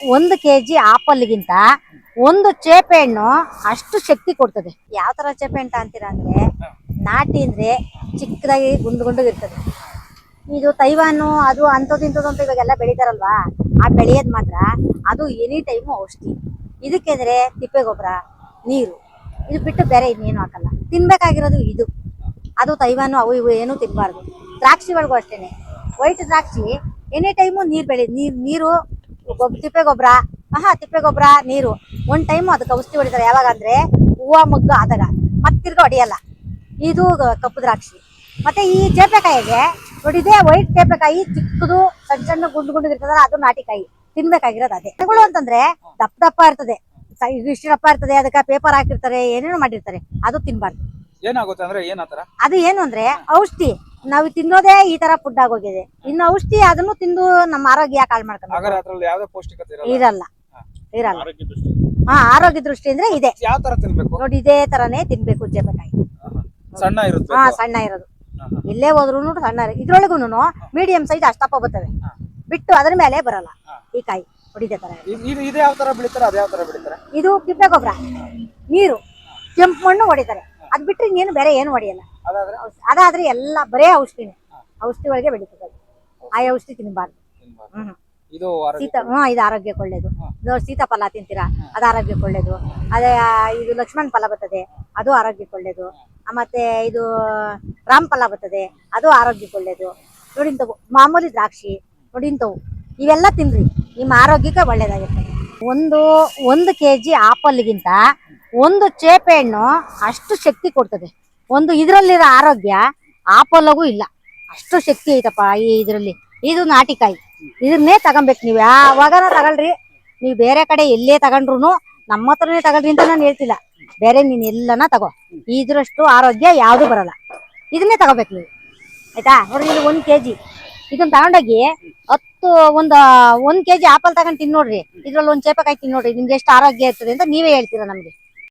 1 KG ಆಪಲ್ಗಿಂತ ಒಂದು ಚೇಪೆ ಹಣ್ಣು ಅಷ್ಟು ಶಕ್ತಿ ಕೊಡ್ತದೆ. ಯಾವ ತರ ಚೇಪೆ ಹಣ್ಣು ಅಂತೀರಾ ಅಂದ್ರೆ ನಾಟಿ ಅಂದ್ರೆ ಚಿಕ್ಕದಾಗಿ ಗುಂಡು ಗುಂಡುಗಿರ್ತದೆ. ಇದು ತೈವಾನು ಅದು ಅಂಥದ್ದು ಇಂಥದ್ದು ಅಂತ ಇವಾಗೆಲ್ಲ ಬೆಳಿತಾರಲ್ವಾ, ಆ ಬೆಳೆಯೋದು ಮಾತ್ರ ಅದು ಎನಿ ಟೈಮು ಔಷಧಿ. ಇದಕ್ಕೆ ಅಂದ್ರೆ ತಿಪ್ಪೆ ಗೊಬ್ಬರ, ನೀರು, ಇದು ಬಿಟ್ಟು ಬೇರೆ ಇನ್ನೇನು ಹಾಕಲ್ಲ. ತಿನ್ಬೇಕಾಗಿರೋದು ಇದು. ಅದು ತೈವಾನು ಅವು ಇವು ಏನೂ ತಿನ್ನಬಾರ್ದು. ದ್ರಾಕ್ಷಿಗಳಿಗೂ ಅಷ್ಟೇನೆ, ವೈಟ್ ದ್ರಾಕ್ಷಿ ಎನಿ ಟೈಮು ನೀರು ತಿಪ್ಪೆ ಗೊಬ್ಬರ ನೀರು. ಒಂದು ಟೈಮು ಅದಕ್ಕೆ ಔಷಧಿ ಹೊಡಿತಾರೆ. ಯಾವಾಗ ಅಂದ್ರೆ ಹೂವು ಮೊಗ್ಗು ಆದಾಗ, ಮತ್ತೆ ತಿರ್ಗಾ ಹೊಡಿಯಲ್ಲ. ಇದು ಕಪ್ಪು ದ್ರಾಕ್ಷಿ. ಮತ್ತೆ ಈ ಚೇಪೆಕಾಯಿಗೆ ನೋಡಿದೆ, ವೈಟ್ ಚೇಪೆಕಾಯಿ ಚಿಕ್ಕದು ಸಣ್ಣ ಸಣ್ಣ ಗುಂಡು ಗುಂಡು ಇರ್ತದಲ್ಲ, ಅದು ನಾಟಿಕಾಯಿ. ತಿನ್ಬೇಕಾಗಿರೋದು ಅದೇ. ಎಲೆಗಳು ಅಂತಂದ್ರೆ ದಪ್ಪ ದಪ್ಪ ಇರ್ತದೆ, ಇಷ್ಟು ದಪ್ಪ ಇರ್ತದೆ. ಅದಕ್ಕೆ ಪೇಪರ್ ಹಾಕಿರ್ತಾರೆ, ಏನೇನು ಮಾಡಿರ್ತಾರೆ. ಅದು ತಿನ್ಬಾರ್ದು. ಏನಾಗುತ್ತೆ ಅಂದ್ರೆ ಏನಾತರ ಅದು ಏನು ಅಂದ್ರೆ ಔಷಧಿ. ನಾವು ತಿನ್ನೋದೇ ಈ ತರ ಫುಡ್ ಆಗೋಗಿದೆ. ಇನ್ನು ಔಷಧಿ ಅದನ್ನು ತಿಂದು ನಮ್ಮ ಆರೋಗ್ಯ ಯಾಕೆ ಹಾಳು ಮಾಡ್ಕೊಂಡು ಇರಲ್ಲ. ಆರೋಗ್ಯ ದೃಷ್ಟಿ ಅಂದ್ರೆ ಇದೆ. ಯಾವ ತರ ತಿನ್ಬೇಕು ನೋಡಿ, ಇದೇ ತರನೇ ತಿನ್ಬೇಕು ಚೇಪೆಕಾಯಿ. ಸಣ್ಣ ಇರುತ್ತೆ. ಸಣ್ಣ ಇರೋದು. ಎಲ್ಲೇ ಹೋದ್ರು ಸಣ್ಣ. ಇದ್ರೊಳಗೂನು ಮೀಡಿಯಂ ಸೈಜ್ ಅಷ್ಟಪ್ಪ ಬರ್ತವೆ, ಬಿಟ್ಟು ಅದ್ರ ಮೇಲೆ ಬರಲ್ಲ ಈ ಕಾಯಿ. ಹೊಡಿದೆ ತರ ಇದು ಯಾವ ತರ ಬೆಳಿತಾರೆ, ಅದ ಯಾವ ತರ ಬೆಳಿತಾರೆ? ಇದು ತಿಪ್ಪೆ ಗೊಬ್ಬರ, ನೀರು, ಕೆಂಪು ಮಣ್ಣು ಹೊಡಿತಾರೆ. ಅದ್ ಬಿಟ್ರೆ ಇನ್ನೇನು ಬೇರೆ ಏನು ಹೊಡಿಯಲ್ಲ. ಅದಾದ್ರೆ ಎಲ್ಲ ಬರೇ ಔಷಧಿನೇ. ಔಷಧಿಗಳಿಗೆ ಬೆಳೀತದೆ. ಆ ಔಷಧಿ ತಿನ್ಬಾರ್ದು. ಇದು ಇದು ಆರೋಗ್ಯಕ್ಕೆ ಒಳ್ಳೇದು. ಸೀತಾಫಲ ತಿಂತೀರಾ, ಅದು ಆರೋಗ್ಯಕ್ಕೆ ಒಳ್ಳೇದು. ಅದೇ ಇದು ಲಕ್ಷ್ಮಣ ಫಲ ಬರ್ತದೆ, ಅದು ಆರೋಗ್ಯಕ್ಕೆ ಒಳ್ಳೇದು. ಮತ್ತೆ ಇದು ರಾಮಫಲ ಬರ್ತದೆ, ಅದು ಆರೋಗ್ಯಕ್ಕೆ ಒಳ್ಳೇದು. ನೋಡಿಂತವು ಮಾಮೂಲಿ ದ್ರಾಕ್ಷಿ ನೋಡಿಂತವು ಇವೆಲ್ಲ ತಿನ್ರಿ, ನಿಮ್ಮ ಆರೋಗ್ಯಕ್ಕೆ ಒಳ್ಳೇದಾಗಿರ್ತದೆ. ಒಂದು ಕೆಜಿ ಆಪಲ್ಗಿಂತ ಒಂದು ಚೇಪೆ ಹಣ್ಣು ಅಷ್ಟು ಶಕ್ತಿ ಕೊಡ್ತದೆ. ಇದರಲ್ಲಿರೋ ಆರೋಗ್ಯ ಆಪಲ್ಗೂ ಇಲ್ಲ. ಅಷ್ಟು ಶಕ್ತಿ ಐತಪ್ಪ ಇದರಲ್ಲಿ. ಇದು ನಾಟಿಕಾಯಿ. ಇದನ್ನೇ ತಗೊಬೇಕು. ನೀವು ಯಾವಾಗನ ತಗೊಳ್ರಿ. ನೀವು ಬೇರೆ ಕಡೆ ಎಲ್ಲೇ ತಗೊಂಡ್ರು ನಮ್ಮ ಹತ್ರನೇ ತಗೊಳ್ರಿ ಅಂತ ನಾನು ಹೇಳ್ತಿಲ್ಲ. ಬೇರೆ ನೀನ್ ಎಲ್ಲನ ತಗೋ, ಇದ್ರಷ್ಟು ಆರೋಗ್ಯ ಯಾವ್ದು ಬರಲ್ಲ. ಇದನ್ನೇ ತಗೋಬೇಕು ನೀವು, ಆಯ್ತಾ? ನೋಡ್ರಿ, ಇದು 1 ಕೆಜಿ. ಇದನ್ನ ತಗೊಂಡೋಗಿ ಒಂದು ಕೆಜಿ ಆಪಲ್ ತಗೊಂಡು ತಿನ್ನೋಡ್ರಿ. ಇದ್ರಲ್ಲಿ ಒಂದು ಚೇಪೆಕಾಯಿ ತಿನ್ನೋಡ್ರಿ. ನಿಮ್ಗೆ ಎಷ್ಟು ಆರೋಗ್ಯ ಇರ್ತದೆ ಅಂತ ನೀವೇ ಹೇಳ್ತೀರಾ ನಮ್ಗೆ.